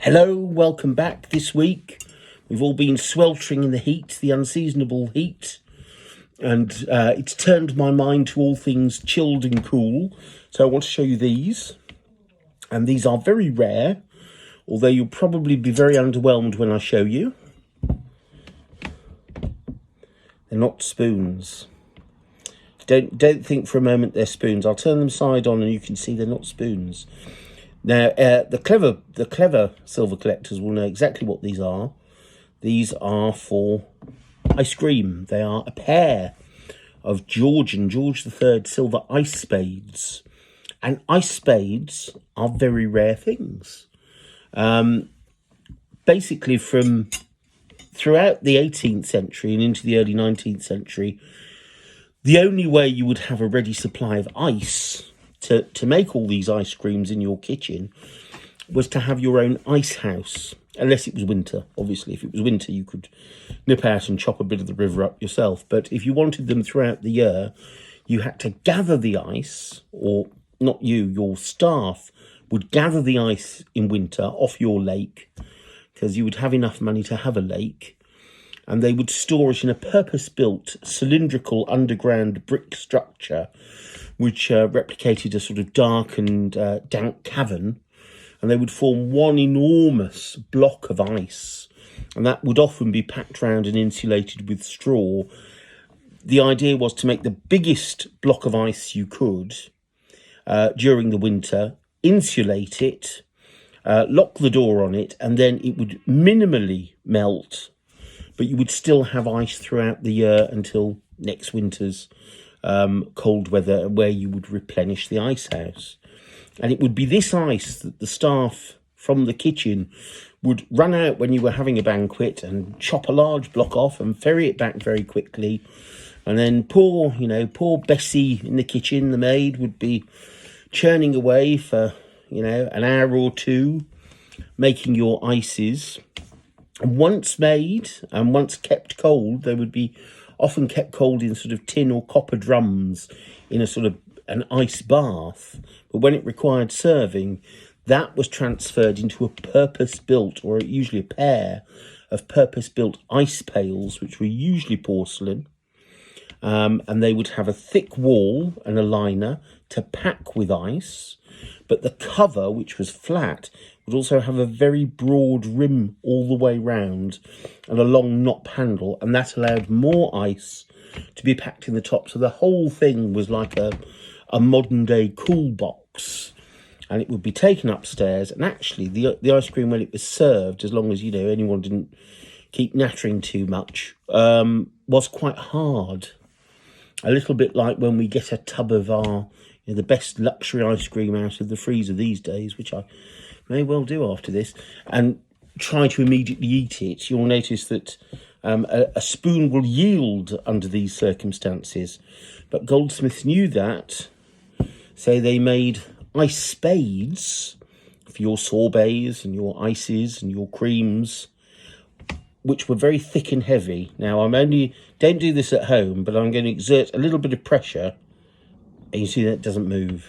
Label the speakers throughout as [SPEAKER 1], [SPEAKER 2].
[SPEAKER 1] Hello, welcome back. This week we've all been sweltering in the heat, the unseasonable heat, and it's turned my mind to all things chilled and cool. So I want to show you these, and these are very rare, although you'll probably be very underwhelmed when I show you. They're not spoons. Don't think for a moment they're spoons. I'll turn them side on and you can see they're not spoons. Now, the clever silver collectors will know exactly what these are. These are for ice cream. They are a pair of Georgian, George III silver ice spades. And ice spades are very rare things. Basically, from throughout the 18th century and into the early 19th century, the only way you would have a ready supply of ice to make all these ice creams in your kitchen was to have your own ice house, unless it was winter. Obviously, if it was winter, you could nip out and chop a bit of the river up yourself. But if you wanted them throughout the year, you had to gather the ice, or not you, your staff would gather the ice in winter off your lake, because you would have enough money to have a lake, and they would store it in a purpose-built cylindrical underground brick structure which replicated a sort of dark and dank cavern, and they would form one enormous block of ice, and that would often be packed round and insulated with straw. The idea was to make the biggest block of ice you could during the winter, insulate it, lock the door on it, and then it would minimally melt, but you would still have ice throughout the year until next winter's cold weather, where you would replenish the ice house. And it would be this ice that the staff from the kitchen would run out when you were having a banquet and chop a large block off and ferry it back very quickly. And then poor Bessie in the kitchen, the maid, would be churning away for, an hour or two, making your ices. And once made and once kept cold, they would be often kept cold in sort of tin or copper drums in a sort of an ice bath. But when it required serving, that was transferred into a purpose-built, or usually a pair of purpose-built ice pails, which were usually porcelain. And they would have a thick wall and a liner to pack with ice. But the cover, which was flat, would also have a very broad rim all the way round and a long knob handle, and that allowed more ice to be packed in the top. So the whole thing was like a modern day cool box, and it would be taken upstairs. And actually the ice cream, when it was served, as long as anyone didn't keep nattering too much, was quite hard. A little bit like when we get a tub of our the best luxury ice cream out of the freezer these days, which I may well do after this, and try to immediately eat it. You'll notice that a spoon will yield under these circumstances. But goldsmiths knew that, so they made ice spades for your sorbets and your ices and your creams, which were very thick and heavy. Now, don't do this at home, but I'm going to exert a little bit of pressure, and you see that it doesn't move.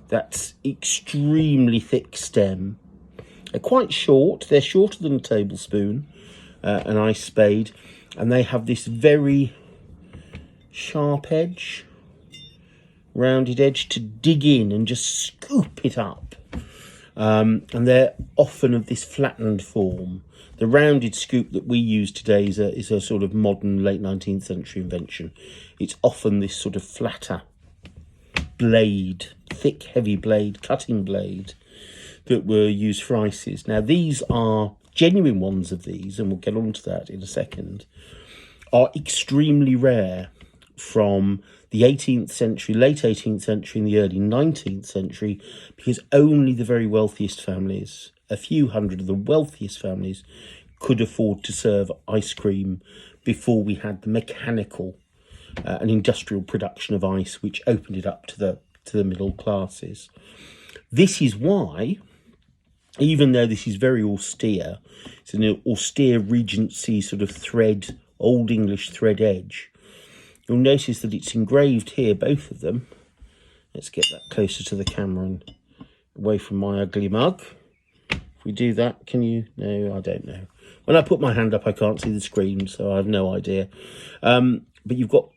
[SPEAKER 1] That's extremely thick stem. They're quite short. They're shorter than a tablespoon, an ice spade, and they have this very sharp edge, rounded edge to dig in and just scoop it up. And they're often of this flattened form. The rounded scoop that we use today is a sort of modern late 19th century invention. It's often this sort of flatter blade, thick, heavy blade, cutting blade, that were used for ices. Now, these are genuine ones of these, and we'll get on to that in a second, are extremely rare from the 18th century, late 18th century, and the early 19th century, because only the very wealthiest families, a few hundred of the wealthiest families, could afford to serve ice cream before we had the mechanical and industrial production of ice, which opened it up to the middle classes. This is why, even though this is very austere, it's an austere Regency sort of thread, Old English thread edge, you'll notice that it's engraved here, both of them. Let's get that closer to the camera and away from my ugly mug. If we do that, can you? No, I don't know. When I put my hand up, I can't see the screen, so I have no idea. But you've got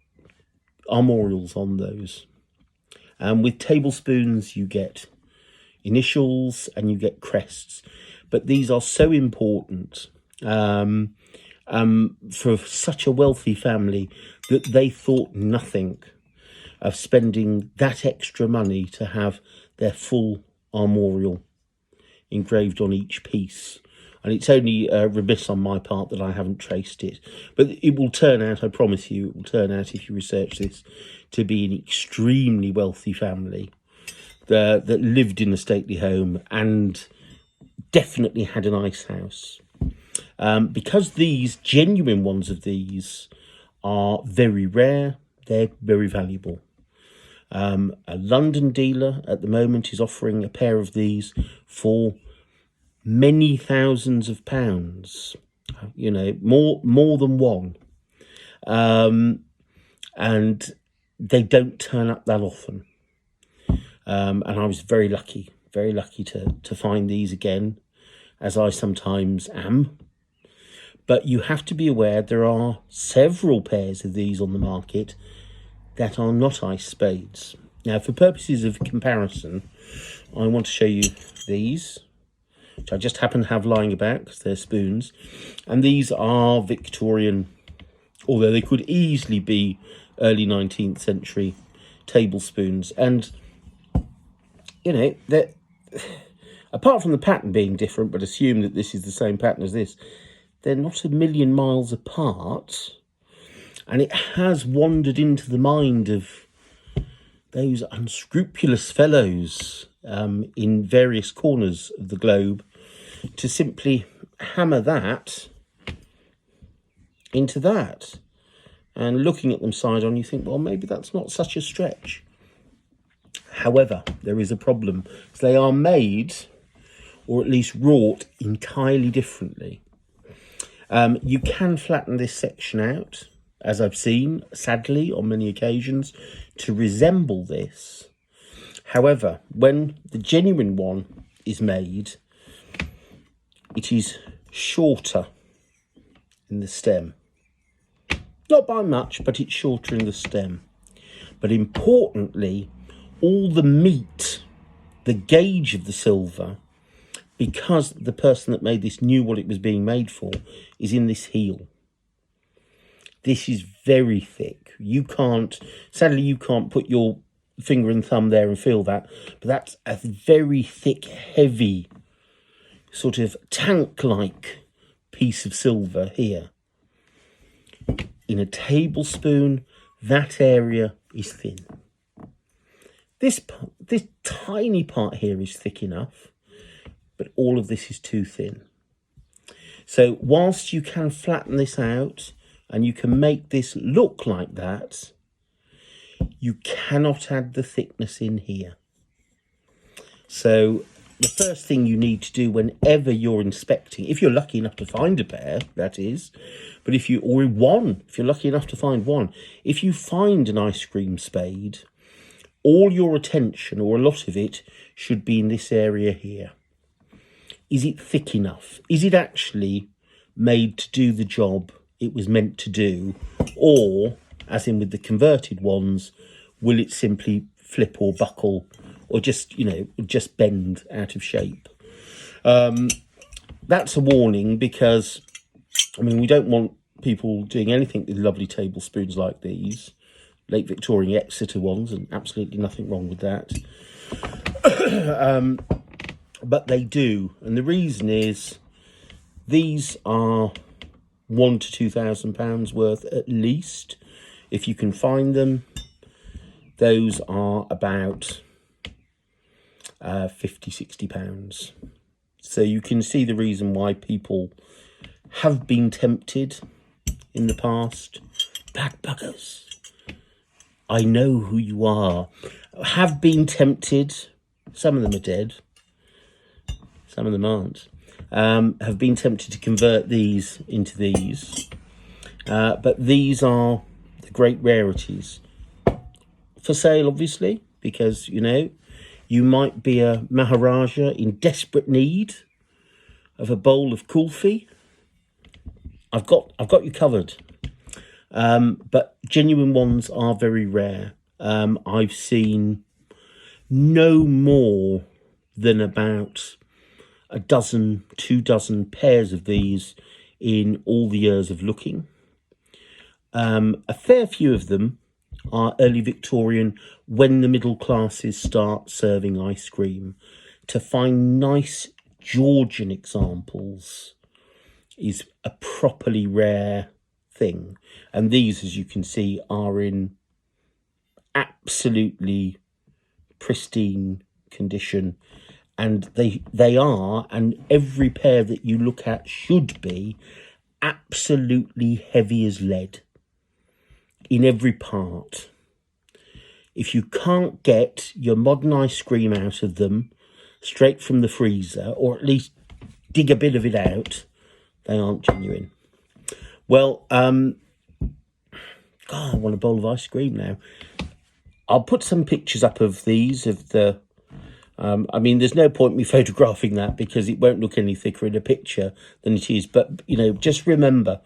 [SPEAKER 1] armorials on those. With tablespoons, you get initials and you get crests. But these are so important for such a wealthy family that they thought nothing of spending that extra money to have their full armorial engraved on each piece. And it's only remiss on my part that I haven't traced it. But it will turn out, I promise you, it will turn out, if you research this, to be an extremely wealthy family that lived in a stately home and definitely had an ice house. Because these, genuine ones of these, are very rare, they're very valuable. A London dealer at the moment is offering a pair of these for many thousands of pounds, you know, more than one. And they don't turn up that often. And I was very lucky to find these again, as I sometimes am. But you have to be aware there are several pairs of these on the market that are not ice spades. Now, for purposes of comparison, I want to show you these, which I just happen to have lying about because they're spoons. And these are Victorian, although they could easily be early 19th century tablespoons. And, you know, apart from the pattern being different, but assume that this is the same pattern as this, they're not a million miles apart. And it has wandered into the mind of those unscrupulous fellows in various corners of the globe to simply hammer that into that. And looking at them side on, you think, well, maybe that's not such a stretch. However, there is a problem, because they are made, or at least wrought, entirely differently. You can flatten this section out, as I've seen, sadly, on many occasions, to resemble this. However, when the genuine one is made, it is shorter in the stem. Not by much, but it's shorter in the stem. But importantly, all the meat, the gauge of the silver, because the person that made this knew what it was being made for, is in this heel. This is very thick. Sadly, you can't put your finger and thumb there and feel that, but that's a very thick, heavy, sort of tank-like piece of silver here. In a tablespoon, that area is thin. This tiny part here is thick enough, but all of this is too thin. So whilst you can flatten this out and you can make this look like that, you cannot add the thickness in here. So the first thing you need to do whenever you're inspecting, if you're lucky enough to find a pair, that is, but if you're lucky enough to find one, if you find an ice cream spade, all your attention, or a lot of it, should be in this area here. Is it thick enough? Is it actually made to do the job it was meant to do? Or, as in with the converted ones, will it simply flip or buckle or just bend out of shape? That's a warning, because, I mean, we don't want people doing anything with lovely tablespoons like these, late Victorian Exeter ones, and absolutely nothing wrong with that. But they do, and the reason is these are £1,000 to £2,000 worth at least. If you can find them, those are about £50–60. So you can see the reason why people have been tempted in the past. Bad buggers, I know who you are. Have been tempted. Some of them are dead. Some of them aren't. Have been tempted to convert these into these. But these are the great rarities. For sale, obviously, because, you know, you might be a Maharaja in desperate need of a bowl of kulfi, I've got you covered. But genuine ones are very rare. I've seen no more than about a dozen, 2 dozen pairs of these in all the years of looking. A fair few of them are early Victorian, when the middle classes start serving ice cream. To find nice Georgian examples is a properly rare thing. And these, as you can see, are in absolutely pristine condition. And they are, and every pair that you look at should be, absolutely heavy as lead in every part. If you can't get your modern ice cream out of them straight from the freezer, or at least dig a bit of it out, they aren't genuine. Well, God, I want a bowl of ice cream now. I'll put some pictures up of these, of the... I mean, there's no point me photographing that because it won't look any thicker in a picture than it is. But, you know, just remember,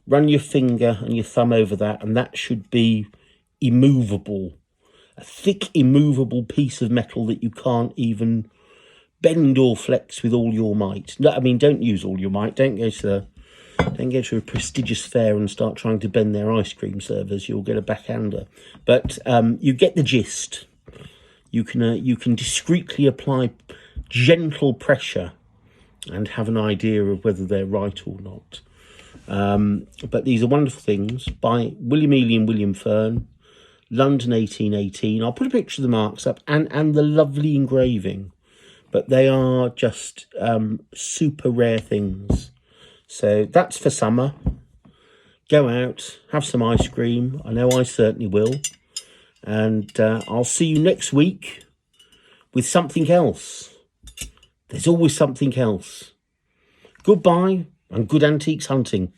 [SPEAKER 1] run your finger and your thumb over that, and that should be immovable. A thick, immovable piece of metal that you can't even bend or flex with all your might. No, I mean, don't use all your might. Don't go to a prestigious fair and start trying to bend their ice cream servers. You'll get a backhander. But you get the gist. You can discreetly apply gentle pressure and have an idea of whether they're right or not. But these are wonderful things by William Ely and William Fern, London 1818. I'll put a picture of the marks up and the lovely engraving. But they are just super rare things. So that's for summer. Go out, have some ice cream. I know I certainly will. And I'll see you next week with something else. There's always something else. Goodbye and good antiques hunting.